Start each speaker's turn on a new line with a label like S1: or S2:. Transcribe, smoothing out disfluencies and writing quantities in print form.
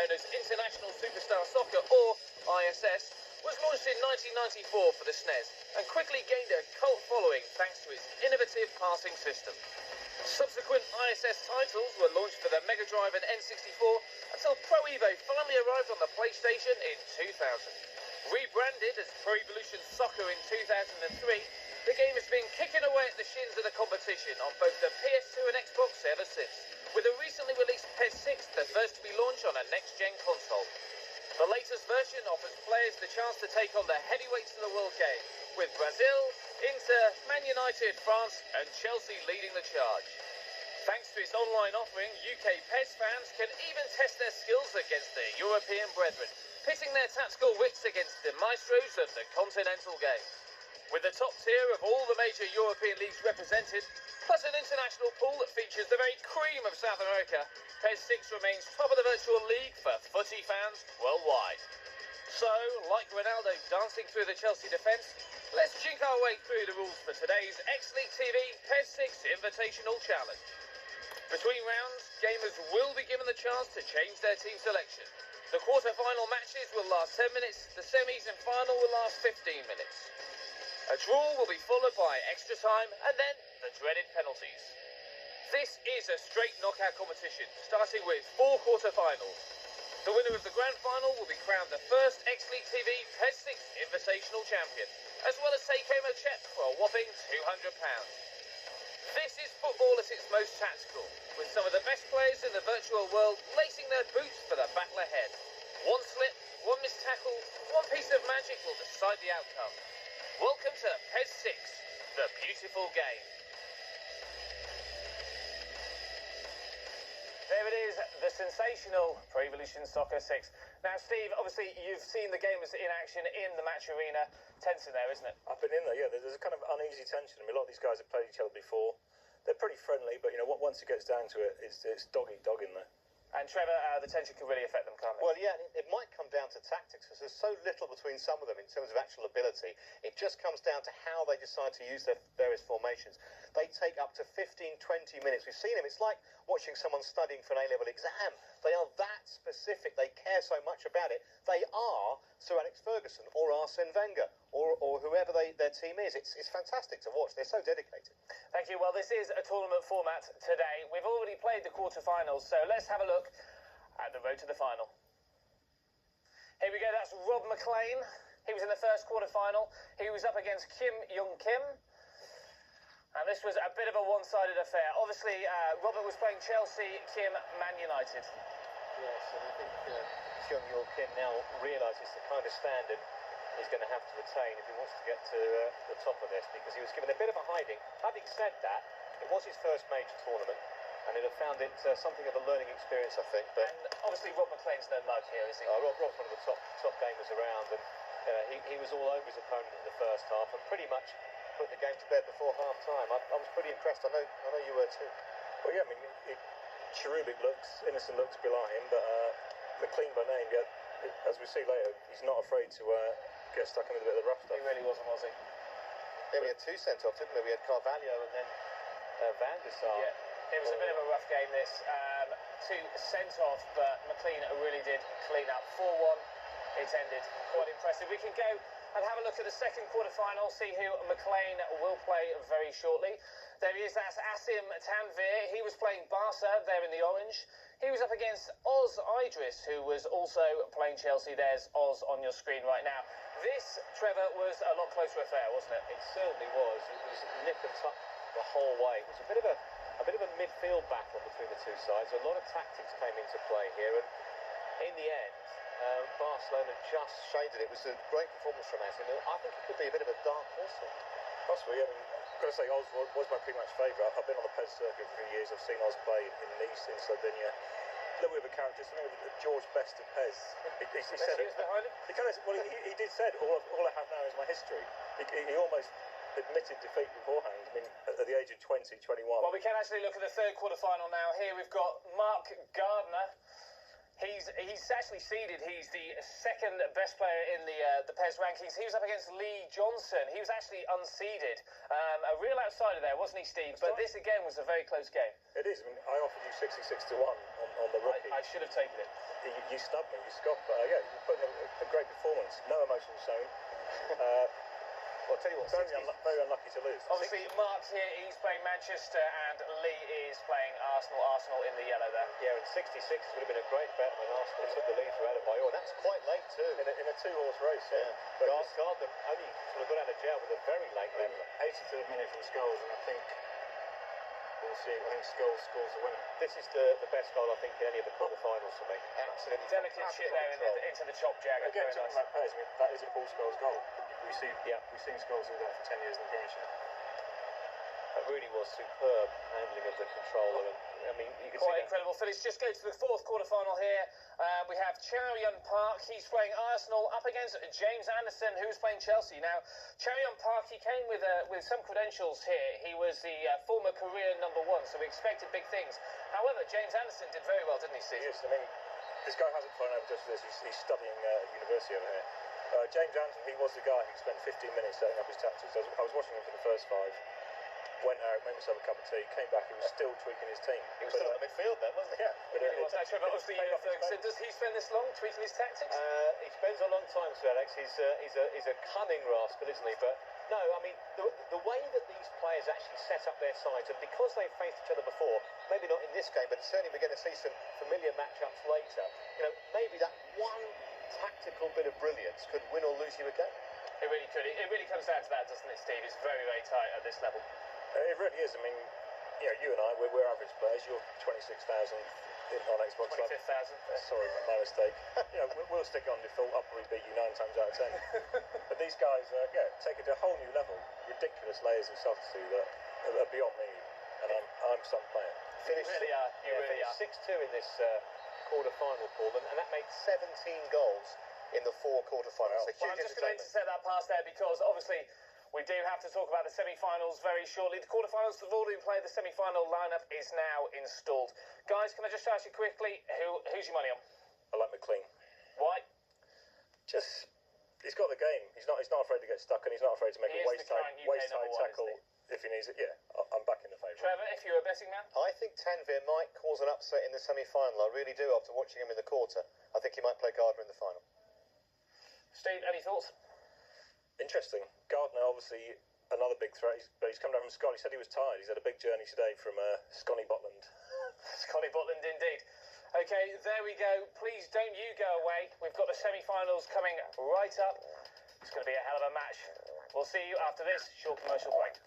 S1: known as International Superstar Soccer, or ISS, was launched in 1994 for the SNES and quickly gained a cult following thanks to its innovative passing system. Subsequent ISS titles were launched for the Mega Drive and N64 until Pro Evo finally arrived on the PlayStation in 2000. Rebranded as Pro Evolution Soccer in 2003, the game has been kicking away at the shins of the competition on both the PS2 and Xbox ever since, with the recently released PES 6 the first to be launched on a next-gen console. The latest version offers players the chance to take on the heavyweights in the world game, with Brazil, Inter, Man United, France and Chelsea leading the charge. Thanks to its online offering, UK PES fans can even test their skills against their European brethren, pitting their tactical wits against the maestros of the continental game. With the top tier of all the major European leagues represented, plus an international pool that features the very cream of South America, PES 6 remains top of the virtual league for footy fans worldwide. So, like Ronaldo dancing through the Chelsea defence, let's jink our way through the rules for today's XLeague TV PES 6 Invitational Challenge. Between rounds, gamers will be given the chance to change their team selection. The quarter-final matches will last 10 minutes, the semis and final will last 15 minutes. A draw will be followed by extra time and then the dreaded penalties. This is a straight knockout competition, starting with 4 quarter-finals. The winner of the grand final will be crowned the first XLeague TV PES 6 Invitational Champion, as well as take home a cheque for a whopping £200. This is football at its most tactical, with some of the best players in the virtual world lacing their boots for the battle ahead. One slip, one missed tackle, one piece of magic will decide the outcome. Welcome to PES 6, the beautiful game. There it is, the sensational Pro Evolution Soccer 6. Now, Steve, obviously you've seen the gamers in action in the match arena. Tense in there, isn't it?
S2: I've been in there, yeah. There's a kind of uneasy tension. I mean, a lot of these guys have played each other before. They're pretty friendly, but, you know, once it gets down to it, it's dog-eat-dog in there.
S1: And Trevor, the tension can really affect them, can't it?
S3: Well, yeah, it might come down to tactics, because there's so little between some of them in terms of actual ability. It just comes down to how they decide to use their various formations. They take up to 15, 20 minutes. We've seen them. It's like watching someone studying for an A-level exam. They are that specific. They care so much about it. They are Sir Alex Ferguson or Arsene Wenger or whoever their team is. It's fantastic to watch. They're so dedicated.
S1: Thank you. Well, this is a tournament format today. We've already played the quarterfinals, so let's have a look at the road to the final. Here we go. That's Rob McLean. He was in the first quarterfinal. He was up against Kim Young Kim. And this was a bit of a one-sided affair. Obviously, Robert was playing Chelsea, Kim, Man United.
S3: Yes, and I think Kyung Yul Kim now realises the kind of standard he's going to have to attain if he wants to get to the top of this, because he was given a bit of a hiding. Having said that, it was his first major tournament, and he'd have found it something of a learning experience, I think. But
S1: and obviously, Rob McLean's no mug here, is he?
S3: Rob's one of the top gamers around, and he was all over his opponent in the first half, and pretty much put the game to bed before half-time. I was pretty impressed. I know you were too.
S2: Well, yeah, I mean, cherubic looks, innocent looks belie him, but McLean by name, yeah, as we see later, he's not afraid to get stuck in with a bit of the rough stuff.
S1: He really wasn't, was he?
S3: Then we had 2 sent off, didn't we? We had Carvalho and then Van der Sar.
S1: Yeah, it was a bit of a rough game, this. 2 sent off, but McLean really did clean up. 4-1, it ended. Quite impressive. We can go and have a look at the second quarter-final, see who McLean will play very shortly. There he is, that's Asim Tanvir. He was playing Barca there in the orange. He was up against Oz Idris, who was also playing Chelsea. There's Oz on your screen right now. This, Trevor, was a lot closer affair, wasn't it?
S3: It certainly was. It was nip and tuck the whole way. It was a bit of a midfield battle between the two sides. A lot of tactics came into play here, and in the end, Barcelona just shaded it. It was a great performance from Asim. I think it could be a bit of a dark horse.
S2: Possibly, I mean, I've got to say, Oz was my pretty much favourite. I've been on the PES circuit for a few years. I've seen Oz play in Nice, in Sardinia. A little bit of a character, something of George Best of PES. He said it.
S1: Behind him?
S2: He did say, all I have now is my history. He almost admitted defeat beforehand. I mean, at the age of 20, 21.
S1: Well, we can actually look at the third quarter-final now. Here we've got Mark Gardner. He's actually seeded. He's the second best player in the PES rankings. He was up against Lee Johnson. He was actually unseeded. A real outsider there, wasn't he, Steve? But this, again, was a very close game.
S2: It is. I mean, I offered you 66 to 1 on on the rookie.
S1: I should have taken it.
S2: You snubbed me, you scoffed, but yeah, you put in a great performance. No emotion shown.
S3: Well, I'll tell you what,
S2: Very unlucky to lose.
S1: Obviously, Mark's here, he's playing Manchester, and Lee is playing Arsenal. Arsenal in the yellow there.
S3: Yeah, and 66 would have been a great bet when Arsenal took the lead through Adebayor. That's quite late too.
S2: In a two-horse race,
S3: Yeah.
S2: But
S3: Gardner only sort of got out of jail with a very late leveler.
S4: 83rd minute from Scholes, and I think we'll see. I think Scholes scores the winner.
S3: This is the best goal, I think, in any of the quarter-finals for me. Absolutely
S1: Delicate shit there into the chop jagger.
S2: again,
S1: Very nice.
S2: talking about players, I mean, that is a Paul Scholes goal. We've seen Scholes do that for 10 years in the Premiership.
S3: That really was superb handling of the controller, and I mean, you can
S1: Quite
S3: see that.
S1: incredible finish. Just go to the fourth quarter-final here. We have Chow Yun Park. He's playing Arsenal up against James Anderson, who's playing Chelsea. Now, Chow Yun Park, he came with some credentials here. He was the former career #1, so we expected big things. However, James Anderson did very well, didn't he, Steve?
S2: Yes, I mean, this guy hasn't flown over just for this. He's studying at university over here. James Anderson, he was the guy who spent 15 minutes setting up his tactics. I was watching him for the first 5. Went out, made himself a cup of tea, came back, he was still tweaking his team.
S3: He was still in the midfield then, wasn't he?
S2: Yeah.
S1: He really was. Actually, but obviously,
S2: paid off his
S1: Ferguson, does he spend this long tweaking his tactics?
S3: He spends a long time, Sir Alex. He's a cunning rascal, isn't he? But no, I mean, the way that these players actually set up their sides, and because they've faced each other before, maybe not in this game, but certainly we're going to see some familiar matchups later. You know, maybe that one tactical bit of brilliance could win or lose you a game.
S1: It really could. It really comes down to that, doesn't it, Steve? It's very, very tight at this level.
S2: It really is. I mean, you know, you and I, we're average players. You're 26,000 on Xbox Live.
S1: 25,000.
S2: Sorry, my mistake. You know, we'll stick it on default. I'll probably beat you 9 times out of 10. But these guys, take it to a whole new level. Ridiculous layers of subtlety that are beyond me. And I'm some player.
S1: You really are. You really are.
S3: 6-2 in this quarter-final, Paul, and that made 17 goals in the 4 quarter-finals.
S2: Wow.
S1: Well, I'm just going to intercept that pass there because obviously we do have to talk about the semi-finals very shortly. The quarter-finals have already been played. The semi-final lineup is now installed. Guys, can I just ask you quickly, who's your money on?
S2: I like McLean.
S1: Why?
S2: Just, he's got the game. He's not afraid to get stuck, and he's not afraid to make
S1: He
S2: a
S1: is the current UK
S2: waist-high
S1: #1,
S2: tackle if he needs it. Yeah, I'm back in the favourite.
S1: Trevor, if you're a betting man?
S3: I think Tanvir might cause an upset in the semi-final. I really do, after watching him in the quarter. I think he might play Gardner in the final.
S1: Steve, any thoughts?
S2: Interesting. Gardner, obviously, another big threat, but he's come down from Scotland. He said he was tired. He's had a big journey today from Scotty Botland.
S1: Scotty Botland, indeed. Okay, there we go. Please don't you go away. We've got the semi-finals coming right up. It's going to be a hell of a match. We'll see you after this short commercial break.